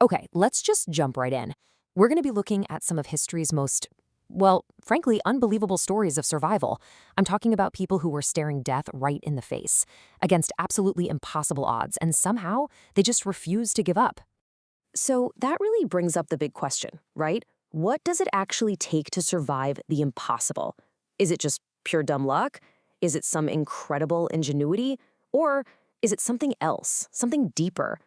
Okay, let's just jump right in. We're going to be looking at some of history's most, well, frankly, unbelievable stories of survival. I'm talking about people who were staring death right in the face, against absolutely impossible odds, and somehow they just refused to give up. So that really brings up the big question, right? What does it actually take to survive the impossible? Is it just pure dumb luck? Is it some incredible ingenuity? Or is it something else, something deeper?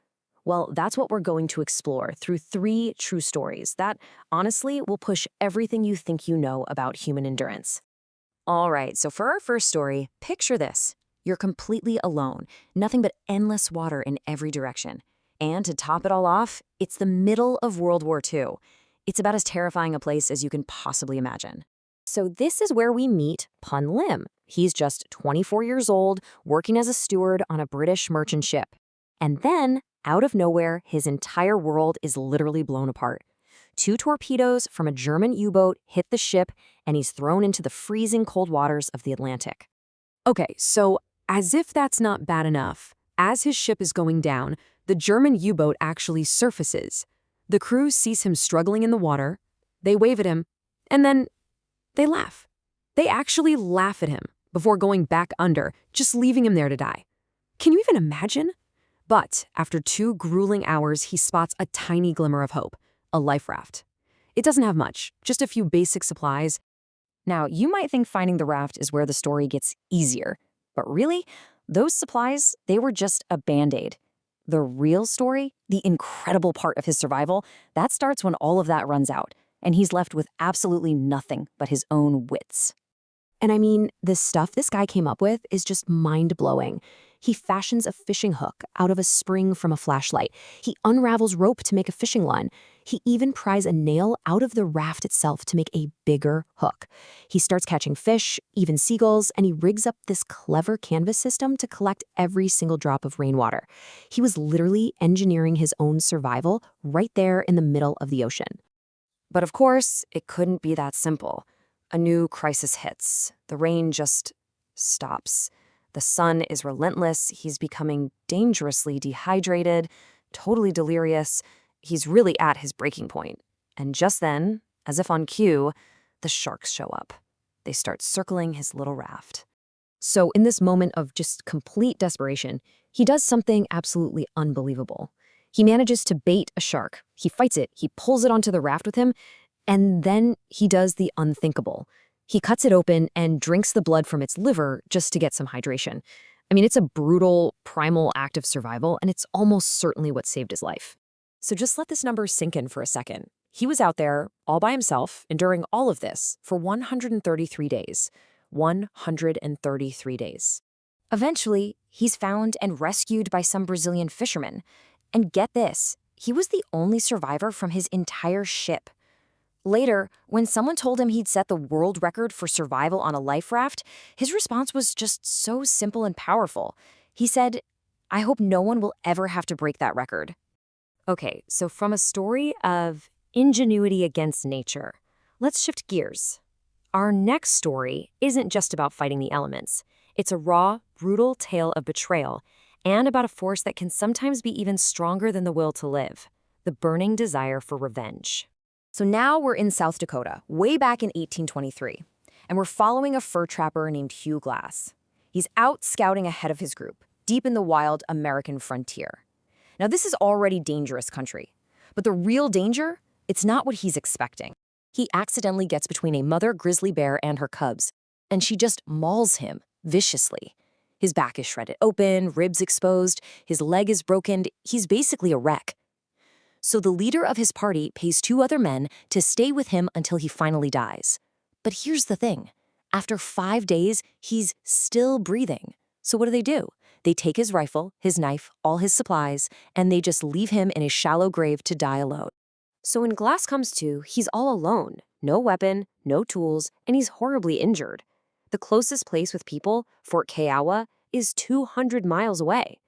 Well, that's what we're going to explore through 3 true stories that, honestly, will push everything you think you know about human endurance. All right, so for our first story, picture this. You're completely alone, nothing but endless water in every direction. And to top it all off, it's the middle of World War II. It's about as terrifying a place as you can possibly imagine. So this is where we meet Poon Lim. He's just 24 years old, working as a steward on a British merchant ship. And then, out of nowhere, his entire world is literally blown apart. 2 torpedoes from a German U-boat hit the ship, and he's thrown into the freezing cold waters of the Atlantic. Okay, so as if that's not bad enough, as his ship is going down, the German U-boat actually surfaces. The crew sees him struggling in the water, they wave at him, and then they laugh. They actually laugh at him before going back under, just leaving him there to die. Can you even imagine? But after 2 grueling hours, he spots a tiny glimmer of hope, a life raft. It doesn't have much, just a few basic supplies. Now, you might think finding the raft is where the story gets easier, but really, those supplies, they were just a band-aid. The real story, the incredible part of his survival, that starts when all of that runs out, and he's left with absolutely nothing but his own wits. And I mean, the stuff this guy came up with is just mind-blowing. He fashions a fishing hook out of a spring from a flashlight. He unravels rope to make a fishing line. He even pries a nail out of the raft itself to make a bigger hook. He starts catching fish, even seagulls, and he rigs up this clever canvas system to collect every single drop of rainwater. He was literally engineering his own survival right there in the middle of the ocean. But of course, it couldn't be that simple. A new crisis hits. The rain just stops. The sun is relentless. He's becoming dangerously dehydrated, totally delirious. He's really at his breaking point. And just then, as if on cue, the sharks show up. They start circling his little raft. So in this moment of just complete desperation, he does something absolutely unbelievable. He manages to bait a shark. He fights it. He pulls it onto the raft with him. And then he does the unthinkable. He cuts it open and drinks the blood from its liver just to get some hydration. I mean, it's a brutal, primal act of survival, and it's almost certainly what saved his life. So just let this number sink in for a second. He was out there, all by himself, enduring all of this for 133 days. 133 days. Eventually, he's found and rescued by some Brazilian fishermen. And get this, he was the only survivor from his entire ship. Later, when someone told him he'd set the world record for survival on a life raft, his response was just so simple and powerful. He said, "I hope no one will ever have to break that record." Okay, so from a story of ingenuity against nature, let's shift gears. Our next story isn't just about fighting the elements. It's a raw, brutal tale of betrayal and about a force that can sometimes be even stronger than the will to live, the burning desire for revenge. So now we're in South Dakota, way back in 1823, and we're following a fur trapper named Hugh Glass. He's out scouting ahead of his group, deep in the wild American frontier. Now this is already dangerous country, but the real danger, it's not what he's expecting. He accidentally gets between a mother grizzly bear and her cubs, and she just mauls him viciously. His back is shredded open, ribs exposed, his leg is broken, he's basically a wreck. So the leader of his party pays 2 other men to stay with him until he finally dies. But here's the thing. After 5 days, he's still breathing. So what do? They take his rifle, his knife, all his supplies, and they just leave him in a shallow grave to die alone. So when Glass comes to, he's all alone. No weapon, no tools, and he's horribly injured. The closest place with people, Fort Kiowa, is 200 miles away.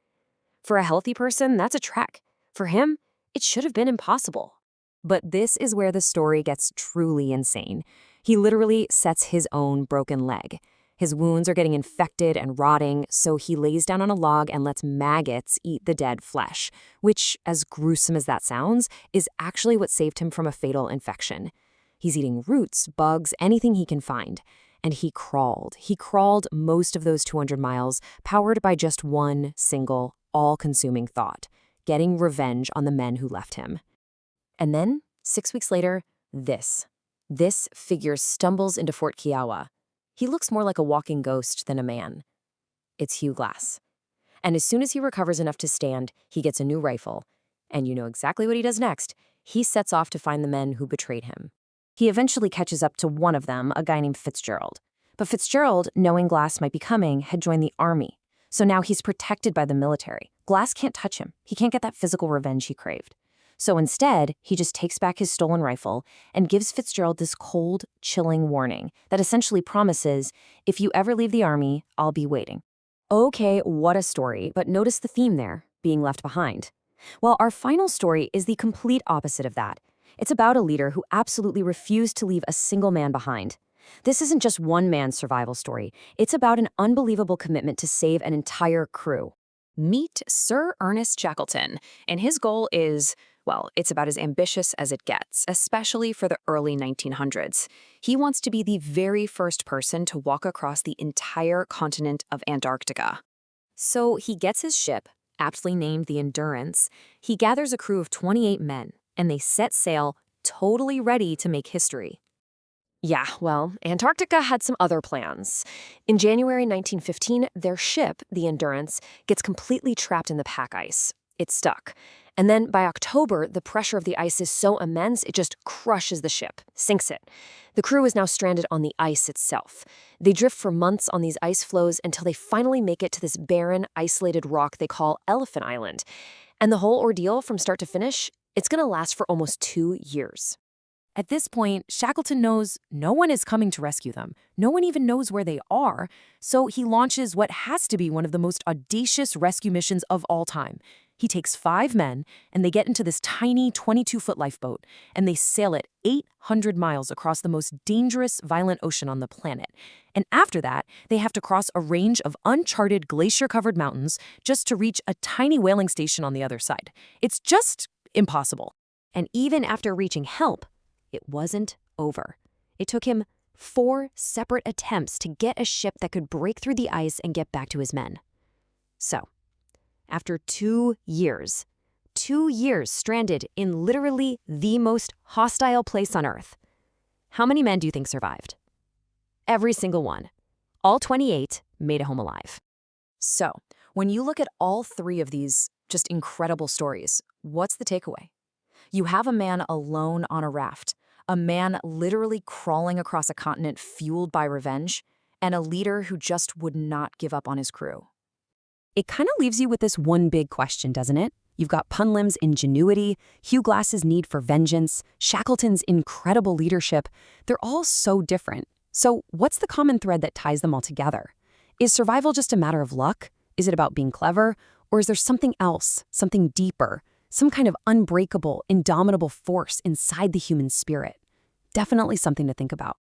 For a healthy person, that's a trek. For him, it should have been impossible. But this is where the story gets truly insane. He literally sets his own broken leg. His wounds are getting infected and rotting, so he lays down on a log and lets maggots eat the dead flesh, which, as gruesome as that sounds, is actually what saved him from a fatal infection. He's eating roots, bugs, anything he can find. And he crawled. He crawled most of those 200 miles, powered by just one single, all-consuming thought: getting revenge on the men who left him. And then, 6 weeks later, this figure stumbles into Fort Kiowa. He looks more like a walking ghost than a man. It's Hugh Glass. And as soon as he recovers enough to stand, he gets a new rifle. And you know exactly what he does next. He sets off to find the men who betrayed him. He eventually catches up to one of them, a guy named Fitzgerald. But Fitzgerald, knowing Glass might be coming, had joined the army. So now he's protected by the military. Glass can't touch him. He can't get that physical revenge he craved. So instead, he just takes back his stolen rifle and gives Fitzgerald this cold, chilling warning that essentially promises, if you ever leave the army, I'll be waiting. Okay, what a story, but notice the theme there, being left behind. Well, our final story is the complete opposite of that. It's about a leader who absolutely refused to leave a single man behind. This isn't just one man's survival story. It's about an unbelievable commitment to save an entire crew. Meet Sir Ernest Shackleton, and his goal is, well, it's about as ambitious as it gets, especially for the early 1900s. He wants to be the very first person to walk across the entire continent of Antarctica. So he gets his ship, aptly named the Endurance. He gathers a crew of 28 men, and they set sail, totally ready to make history. Yeah, well, Antarctica had some other plans. In January 1915, their ship, the Endurance, gets completely trapped in the pack ice. It's stuck. And then by October, the pressure of the ice is so immense, it just crushes the ship, sinks it. The crew is now stranded on the ice itself. They drift for months on these ice floes until they finally make it to this barren, isolated rock they call Elephant Island. And the whole ordeal, from start to finish, it's going to last for almost 2 years. At this point, Shackleton knows no one is coming to rescue them. No one even knows where they are. So he launches what has to be one of the most audacious rescue missions of all time. He takes 5 men, and they get into this tiny 22-foot lifeboat, and they sail it 800 miles across the most dangerous, violent ocean on the planet. And after that, they have to cross a range of uncharted glacier-covered mountains just to reach a tiny whaling station on the other side. It's just impossible. And even after reaching help, it wasn't over. It took him 4 separate attempts to get a ship that could break through the ice and get back to his men. So, after 2 years, 2 years stranded in literally the most hostile place on Earth, how many men do you think survived? Every single one. All 28 made it home alive. So, when you look at all 3 of these just incredible stories, what's the takeaway? You have a man alone on a raft, a man literally crawling across a continent fueled by revenge, and a leader who just would not give up on his crew. It kind of leaves you with this one big question, doesn't it? You've got Poon Lim's ingenuity, Hugh Glass's need for vengeance, Shackleton's incredible leadership. They're all so different. So what's the common thread that ties them all together? Is survival just a matter of luck? Is it about being clever? Or is there something else, something deeper? Some kind of unbreakable, indomitable force inside the human spirit. Definitely something to think about.